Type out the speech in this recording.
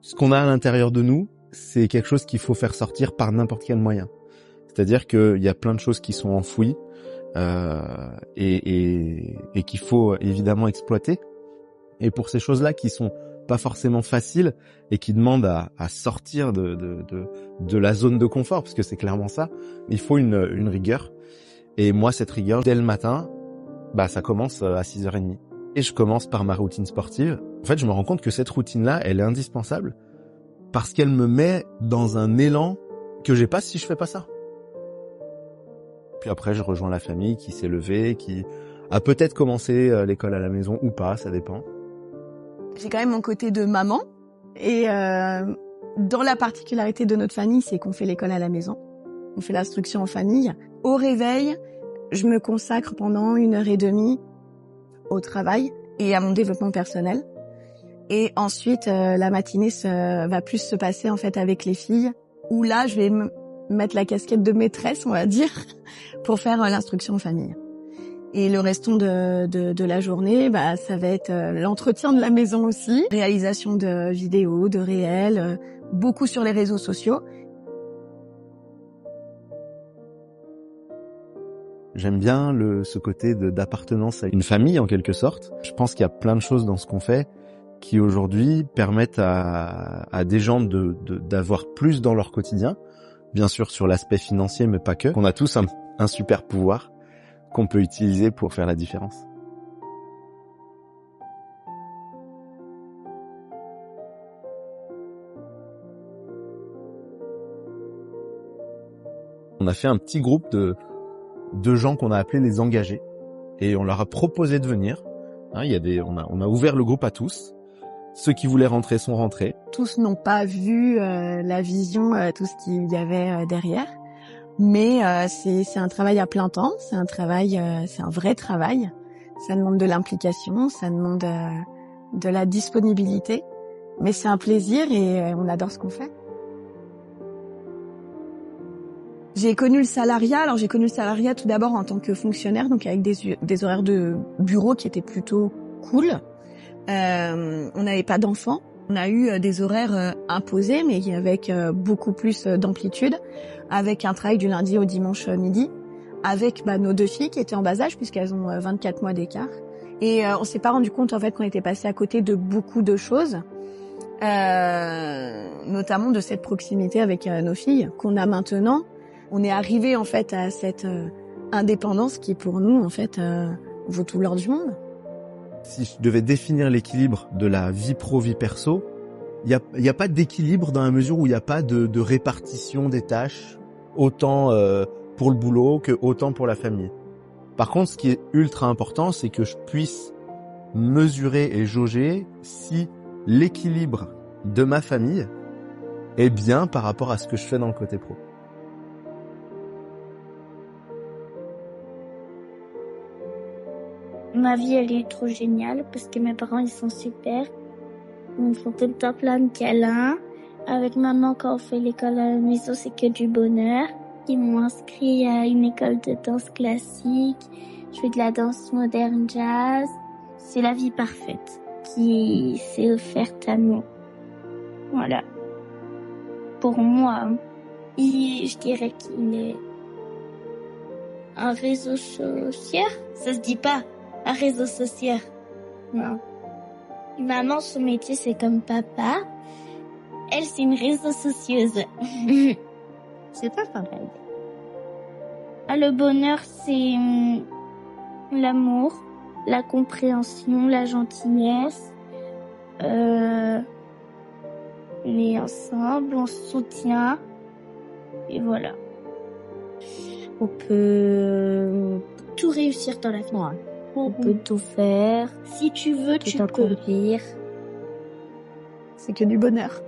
Ce qu'on a à l'intérieur de nous, c'est quelque chose qu'il faut faire sortir par n'importe quel moyen. C'est-à-dire qu'il y a plein de choses qui sont enfouies et qu'il faut évidemment exploiter. Et pour ces choses-là qui sont pas forcément faciles et qui demandent à sortir de la zone de confort, parce que c'est clairement ça, il faut une rigueur. Et moi, cette rigueur, dès le matin, ça commence à 6h30. Et je commence par ma routine sportive. En fait, je me rends compte que cette routine-là, elle est indispensable parce qu'elle me met dans un élan que j'ai pas si je fais pas ça. Puis après, je rejoins la famille qui s'est levée, qui a peut-être commencé l'école à la maison ou pas, ça dépend. J'ai quand même mon côté de maman et dans la particularité de notre famille, c'est qu'on fait l'école à la maison. On fait l'instruction en famille. Au réveil, je me consacre pendant 1h30 au travail et à mon développement personnel. Et ensuite, la matinée va plus se passer en fait avec les filles, où là, je vais mettre la casquette de maîtresse, on va dire, pour faire l'instruction en famille. Et le restant de la journée, ça va être l'entretien de la maison aussi, réalisation de vidéos, de réels, beaucoup sur les réseaux sociaux. J'aime bien ce côté d'appartenance à une famille en quelque sorte. Je pense qu'il y a plein de choses dans ce qu'on fait qui aujourd'hui permettent à des gens d'avoir plus dans leur quotidien, bien sûr sur l'aspect financier mais pas que. On a tous un super pouvoir qu'on peut utiliser pour faire la différence. On a fait un petit groupe de gens qu'on a appelés les engagés et on leur a proposé de venir. On a ouvert le groupe à tous. Ceux qui voulaient rentrer sont rentrés. Tous n'ont pas vu la vision, tout ce qu'il y avait derrière. Mais c'est un travail à plein temps, c'est un vrai travail. Ça demande de l'implication, ça demande de la disponibilité. Mais c'est un plaisir et on adore ce qu'on fait. J'ai connu le salariat. Alors j'ai connu le salariat tout d'abord en tant que fonctionnaire, donc avec des horaires de bureau qui étaient plutôt cool. On n'avait pas d'enfants. On a eu des horaires imposés, mais avec beaucoup plus d'amplitude, avec un travail du lundi au dimanche midi, avec nos 2 filles qui étaient en bas âge puisqu'elles ont 24 mois d'écart. Et on s'est pas rendu compte en fait qu'on était passé à côté de beaucoup de choses, notamment de cette proximité avec nos filles qu'on a maintenant. On est arrivé en fait à cette indépendance qui pour nous en fait vaut tout l'or du monde. Si je devais définir l'équilibre de la vie pro-vie perso, il y a pas d'équilibre dans la mesure où il n'y a pas de répartition des tâches, autant pour le boulot que autant pour la famille. Par contre, ce qui est ultra important, c'est que je puisse mesurer et jauger si l'équilibre de ma famille est bien par rapport à ce que je fais dans le côté pro. Ma vie, elle est trop géniale parce que mes parents, ils sont super. Ils me font tout le temps plein de câlins. Avec maman, quand on fait l'école à la maison, c'est que du bonheur. Ils m'ont inscrit à une école de danse classique. Je fais de la danse moderne jazz. C'est la vie parfaite qui s'est offerte à nous. Voilà. Pour moi, je dirais qu'il est un réseau social. Ça se dit pas. Un réseau social. Non. Maman, son métier, c'est comme papa. Elle, c'est une réseau socieuse. C'est pas pareil. Le bonheur, c'est l'amour, la compréhension, la gentillesse. On est ensemble, on se soutient. Et voilà. On peut tout réussir dans la vie. Ouais. On peut tout faire. Si tu veux, tu peux. C'est que du bonheur.